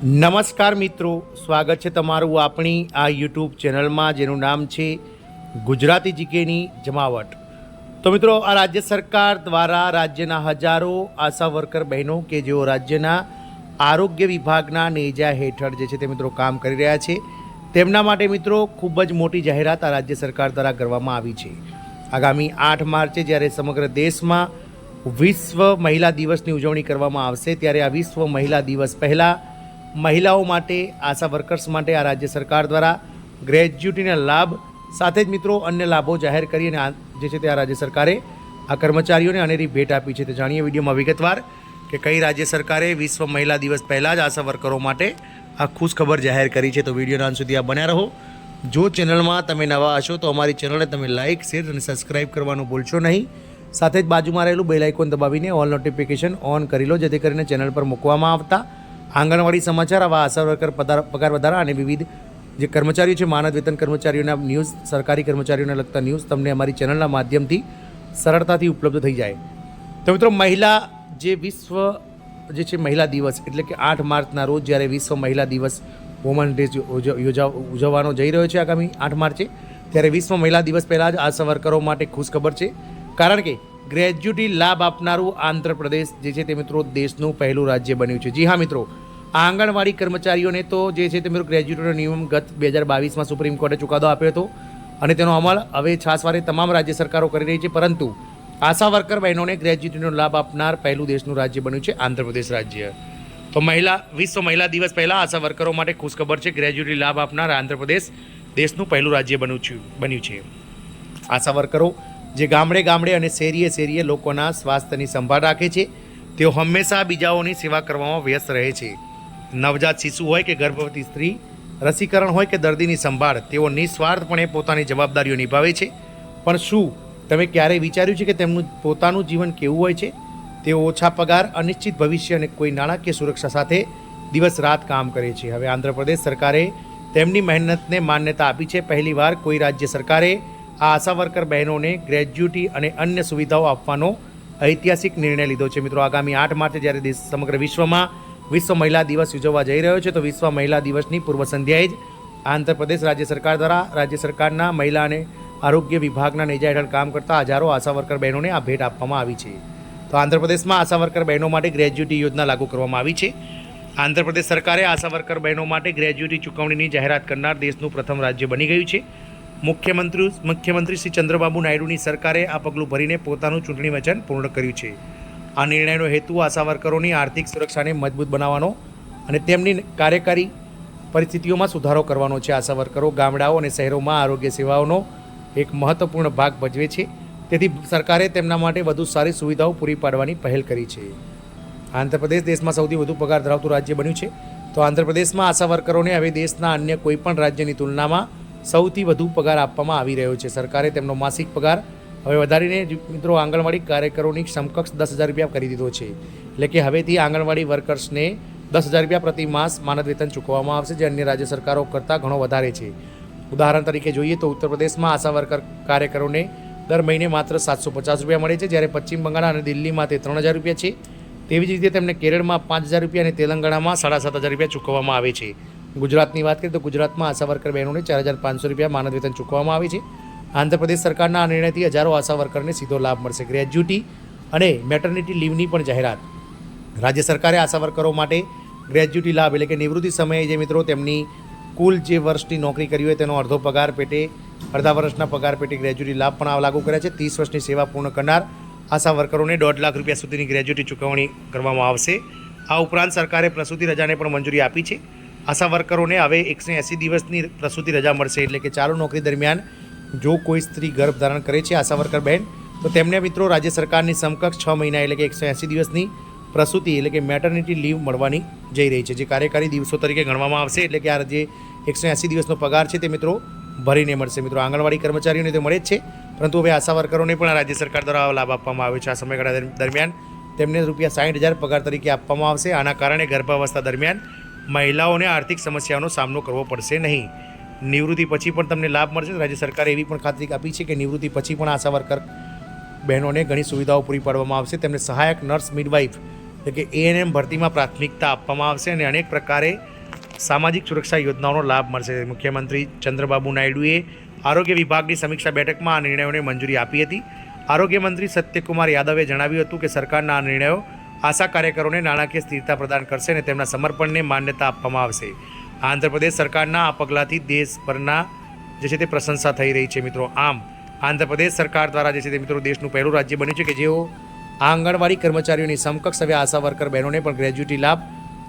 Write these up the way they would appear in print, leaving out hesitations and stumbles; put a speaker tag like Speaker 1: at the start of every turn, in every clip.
Speaker 1: નમસ્કાર મિત્રો, સ્વાગત છે તમારું આપણી આ યુટ્યુબ ચેનલમાં જેનું નામ છે ગુજરાતી જીકેની જમાવટ। તો મિત્રો, આ રાજ્ય સરકાર દ્વારા રાજ્યના હજારો આશા વર્કર બહેનો કે જેઓ રાજ્યના આરોગ્ય વિભાગના નેજા હેઠળ જે છે તે મિત્રો કામ કરી રહ્યા છે, તેમના માટે મિત્રો ખૂબ જ મોટી જાહેરાત આ રાજ્ય સરકાર દ્વારા કરવામાં આવી છે। આગામી 8 માર્ચે જ્યારે સમગ્ર દેશમાં વિશ્વ મહિલા દિવસની ઉજવણી કરવામાં આવશે, ત્યારે આ વિશ્વ મહિલા દિવસ પહેલાં મહિલાઓ માટે, આશા વર્કર્સ માટે આ રાજ્ય સરકાર દ્વારા ગ્રેજ્યુટીના લાભ સાથે જ મિત્રો અન્ય લાભો જાહેર કરી અને જે છે તે આ રાજ્ય સરકારે આ કર્મચારીઓને અનેરી ભેટ આપી છે। તો જાણીએ વિડીયોમાં વિગતવાર કે કઈ રાજ્ય સરકારે વિશ્વ મહિલા દિવસ પહેલાં જ આશા વર્કરો માટે આ ખુશ ખબર જાહેર કરી છે। તો વિડીયોના અંત સુધી આ બન્યા રહો। જો ચેનલમાં તમે નવા હશો તો અમારી ચેનલને તમે લાઇક, શેર અને સબસ્ક્રાઈબ કરવાનું ભૂલશો નહીં। સાથે જ બાજુમાં રહેલું બેલ આઇકોન દબાવીને ઓલ નોટિફિકેશન ઓન કરી લો, જેથી કરીને ચેનલ પર મૂકવામાં આવતા આંગણવાડી સમાચાર, આવા આશા વર્કર પગાર વધારા અને વિવિધ જે કર્મચારીઓ છે, માનદ વેતન કર્મચારીઓના ન્યૂઝ, સરકારી કર્મચારીઓને લગતા ન્યૂઝ તમને અમારી ચેનલના માધ્યમથી સરળતાથી ઉપલબ્ધ થઈ જાય। તો મિત્રો, મહિલા જે વિશ્વ જે છે મહિલા દિવસ એટલે કે 8 માર્ચના રોજ જ્યારે વિશ્વ મહિલા દિવસ વુમન ડે ઉજવવાનો જઈ રહ્યો છે આગામી 8 માર્ચે, ત્યારે વિશ્વ મહિલા દિવસ પહેલાં જ આશા વર્કરો માટે ખુશ ખબર છે। કારણ કે ગ્રેજ્યુટી લાભ આપનારું આંધ્રપ્રદેશ જે છે તે મિત્રો દેશનું પહેલું રાજ્ય બન્યું છે। જી હા મિત્રો, આ આંગણવાડી કર્મચારીઓને તો જે છે તે મિત્રો ગ્રેજ્યુટીનો નિયમ ગત 2022માં સુપ્રીમ કોર્ટે ચુકાદો આપ્યો હતો અને તેનો અમલ હવે છાસવારે તમામ રાજ્ય સરકારો કરી રહી છે, પરંતુ આશા વર્કર બહેનોને ગ્રેજ્યુટીનો લાભ આપનાર પહેલું દેશનું રાજ્ય બન્યું છે આંધ્રપ્રદેશ રાજ્ય। તો વિશ્વ મહિલા દિવસ પહેલાં આશા વર્કરો માટે ખુશખબર છે, ગ્રેજ્યુટી લાભ આપનાર આંધ્રપ્રદેશ દેશનું પહેલું રાજ્ય બન્યું છે। આશા વર્કરો જે ગામડે ગામડે અને શેરીએ લોકોના સ્વાસ્થ્યની સંભાળ રાખે છે, તેઓ હંમેશા બીજાઓની સેવા કરવામાં વ્યસ્ત રહે છે। નવજાત શિશુ હોય કે ગર્ભવતી સ્ત્રી, રસીકરણ હોય કે દર્દીની સંભાળ, તેઓ નિસ્વાર્થપણે પોતાની જવાબદારીઓ નિભાવે છે। પણ શું તમે ક્યારેય વિચાર્યું છે કે તેમનું પોતાનું જીવન કેવું હોય છે? તેઓ ઓછા પગાર, અનિશ્ચિત ભવિષ્ય અને કોઈ નાણાકીય સુરક્ષા સાથે દિવસ રાત કામ કરે છે। હવે આંધ્રપ્રદેશ સરકારે તેમની મહેનતને માન્યતા આપી છે। પહેલીવાર કોઈ રાજ્ય સરકારે આ આશા વર્કર બહેનોને ગ્રેજ્યુટી અને અન્ય સુવિધાઓ આપવાનો ઐતિહાસિક નિર્ણય લીધો છે। મિત્રો, આગામી 8 માર્ચે જ્યારે સમગ્ર વિશ્વમાં વિશ્વ મહિલા દિવસ ઉજવવા જઈ રહ્યો છે, તો વિશ્વ મહિલા દિવસની પૂર્વ સંધ્યાએ જ આંધ્રપ્રદેશ રાજ્ય સરકાર દ્વારા રાજ્ય સરકારના મહિલા અને આરોગ્ય વિભાગના નેજા હેઠળ કામ કરતા હજારો આશા વર્કર બહેનોને આ ભેટ આપવામાં આવી છે। તો આંધ્રપ્રદેશમાં આશા વર્કર બહેનો માટે ગ્રેજ્યુટી યોજના લાગુ કરવામાં આવી છે। આંધ્રપ્રદેશ સરકારે આશા વર્કર બહેનો માટે ગ્રેજ્યુટી ચૂકવણીની જાહેરાત કરનાર દેશનું પ્રથમ રાજ્ય બની ગયું છે। મુખ્યમંત્રી શ્રી ચંદ્રબાબુ નાયડુની સરકારે આ પગલું ભરીને પોતાનું ચૂંટણી વચન પૂર્ણ કર્યું છે। આ નિર્ણયનો હેતુ આશા વર્કરોની આર્થિક સુરક્ષાને મજબૂત બનાવવાનો અને તેમની કાર્યકારી પરિસ્થિતિઓમાં સુધારો કરવાનો છે। આશા વર્કરો ગામડાઓ અને શહેરોમાં આરોગ્ય સેવાઓનો એક મહત્વપૂર્ણ ભાગ ભજવે છે, તેથી સરકારે તેમના માટે વધુ સારી સુવિધાઓ પૂરી પાડવાની પહેલ કરી છે। આંધ્રપ્રદેશ દેશમાં સૌથી વધુ પગાર ધરાવતું રાજ્ય બન્યું છે। તો આંધ્રપ્રદેશમાં આશા વર્કરોને હવે દેશના અન્ય કોઈપણ રાજ્યની તુલનામાં સૌથી વધુ પગાર આપવામાં આવી રહ્યો છે। સરકારે તેમનો માસિક પગાર હવે વધારીને મિત્રો આંગણવાડી કાર્યકરોની સમકક્ષ 10,000 રૂપિયા કરી દીધો છે। એટલે કે હવેથી આંગણવાડી વર્કર્સને 10,000 રૂપિયા પ્રતિ માસ માનદ વેતન ચૂકવવામાં આવશે, જે અન્ય રાજ્ય સરકારો કરતાં ઘણો વધારે છે। ઉદાહરણ તરીકે જોઈએ તો ઉત્તર પ્રદેશમાં આશા વર્કર કાર્યકરોને દર મહિને માત્ર 750 રૂપિયા મળે છે, જ્યારે પશ્ચિમ બંગાળ અને દિલ્હીમાં તે 3,000 રૂપિયા છે। તેવી જ રીતે તેમને કેરળમાં 5,000 રૂપિયા અને તેલંગાણામાં 7,500 રૂપિયા ચૂકવવામાં આવે છે। ગુજરાતની વાત કરીએ તો ગુજરાતમાં આશા વર્કર બહેનોને 4,500 રૂપિયા માનદ વેતન ચૂકવવામાં આવે છે। આંધ્રપ્રદેશ સરકારના આ નિર્ણયથી હજારો આશા વર્કરને સીધો લાભ મળશે। ગ્રેજ્યુટી અને મેટર્નિટી લીવની પણ જાહેરાત। રાજ્ય સરકારે આશા વર્કરો માટે ગ્રેજ્યુટી લાભ એટલે કે નિવૃત્તિ સમયે જે મિત્રો તેમની કુલ જે વર્ષની નોકરી કરી હોય તેનો અડધો પગાર પેટે, અડધા વર્ષના પગાર પેટે ગ્રેજ્યુટી લાભ પણ લાગુ કર્યા છે। 30 વર્ષની સેવા પૂર્ણ કરનાર આશા વર્કરોને 1.5 લાખ રૂપિયા સુધીની ગ્રેજ્યુટી ચૂકવણી કરવામાં આવશે। આ ઉપરાંત સરકારે પ્રસૂતિ રજાને પણ મંજૂરી આપી છે। આશા વર્કરોને હવે 180 દિવસની પ્રસૂતિ રજા મળશે, એટલે કે ચાલુ નોકરી દરમિયાન જો કોઈ સ્ત્રી ગર્ભ ધારણ કરે છે આશા વર્કર બહેન, તો તેમને મિત્રો રાજ્ય સરકારની સમકક્ષ 6 મહિના એટલે કે 180 દિવસની પ્રસૂતિ એટલે કે મેટર્નિટી લીવ મળવાની જઈ રહી છે, જે કાર્યકારી દિવસો તરીકે ગણવામાં આવશે। એટલે કે આ જે 180 દિવસનો પગાર છે તે મિત્રો ભરીને મળશે। મિત્રો, આંગણવાડી કર્મચારીઓને તો મળે જ છે, પરંતુ હવે આશા વર્કરોને પણ રાજ્ય સરકાર દ્વારા લાભ આપવામાં આવ્યો છે। આ સમયગાળા દરમિયાન તેમને રૂપિયા 60,000 પગાર તરીકે આપવામાં આવશે। આના કારણે ગર્ભાવસ્થા દરમિયાન મહિલાઓને આર્થિક સમસ્યાઓનો સામનો કરવો પડશે નહીં। નિવૃત્તિ પછી પણ તમને લાભ મળશે। રાજ્ય સરકારે એવી પણ ખાતરી આપી છે કે નિવૃત્તિ પછી પણ આશા વર્કર બહેનોને ઘણી સુવિધાઓ પૂરી પાડવામાં આવશે। તેમને સહાયક નર્સ, મિડવાઇફ એટલે કે એએનએમ ભરતીમાં પ્રાથમિકતા આપવામાં આવશે અને અનેક પ્રકારે સામાજિક સુરક્ષા યોજનાઓનો લાભ મળશે. મુખ્યમંત્રી ચંદ્રબાબુ નાયડુએ આરોગ્ય વિભાગની સમીક્ષા બેઠકમાં આ નિર્ણયોને મંજૂરી આપી હતી. આરોગ્ય મંત્રી સત્યકુમાર યાદવે જણાવ્યું હતું કે સરકારના આ નિર્ણયો આશા કાર્યકરોને નાણાકીય સ્થિરતા પ્રદાન કરશે અને તેમના સમર્પણને માન્યતા આપવામાં આવશે. આંધ્રપ્રદેશ સરકારના આ પગલાંથી દેશભરના જે છે તે પ્રશંસા થઈ રહી છે મિત્રો. આમ આંધ્રપ્રદેશ સરકાર દ્વારા જે છે તે મિત્રો દેશનું પહેલું રાજ્ય બન્યું છે કે જેઓ આ આંગણવાડી કર્મચારીઓની સમકક્ષ હવે આશા વર્કર બહેનોને પણ ગ્રેજ્યુટી લાભ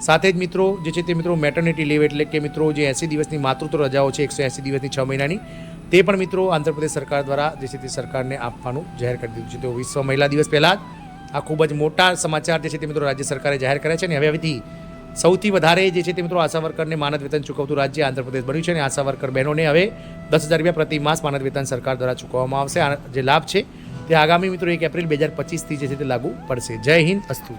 Speaker 1: સાથે જ મિત્રો જે છે તે મિત્રો મેટર્નિટી લીવ એટલે કે મિત્રો જે 80 દિવસની માતૃત્વ રજાઓ છે 180 દિવસની 6 મહિનાની તે પણ મિત્રો આંધ્રપ્રદેશ સરકાર દ્વારા જે છે તે સરકારને આપવાનું જાહેર કરી દીધું છે. તો વિશ્વ મહિલા દિવસ પહેલાં જ આ ખૂબ જ મોટા સમાચાર જે છે તે મિત્રો રાજ્ય સરકારે જાહેર કર્યા છે અને હવેથી સૌથી વધારે જે છે તે મિત્રો આશા વર્કરને માનદ વેતન ચૂકવતું રાજ્ય આંધ્રપ્રદેશ બન્યું છે અને આશા વર્કર બહેનોને હવે 10,000 રૂપિયા પ્રતિ માસ માનદ વેતન સરકાર દ્વારા ચૂકવવામાં આવશે. આ જે લાભ છે તે આગામી મિત્રો 1 એપ્રિલ 2025થી જે છે તે લાગુ પડશે. જય હિન્દ, અસ્તુ.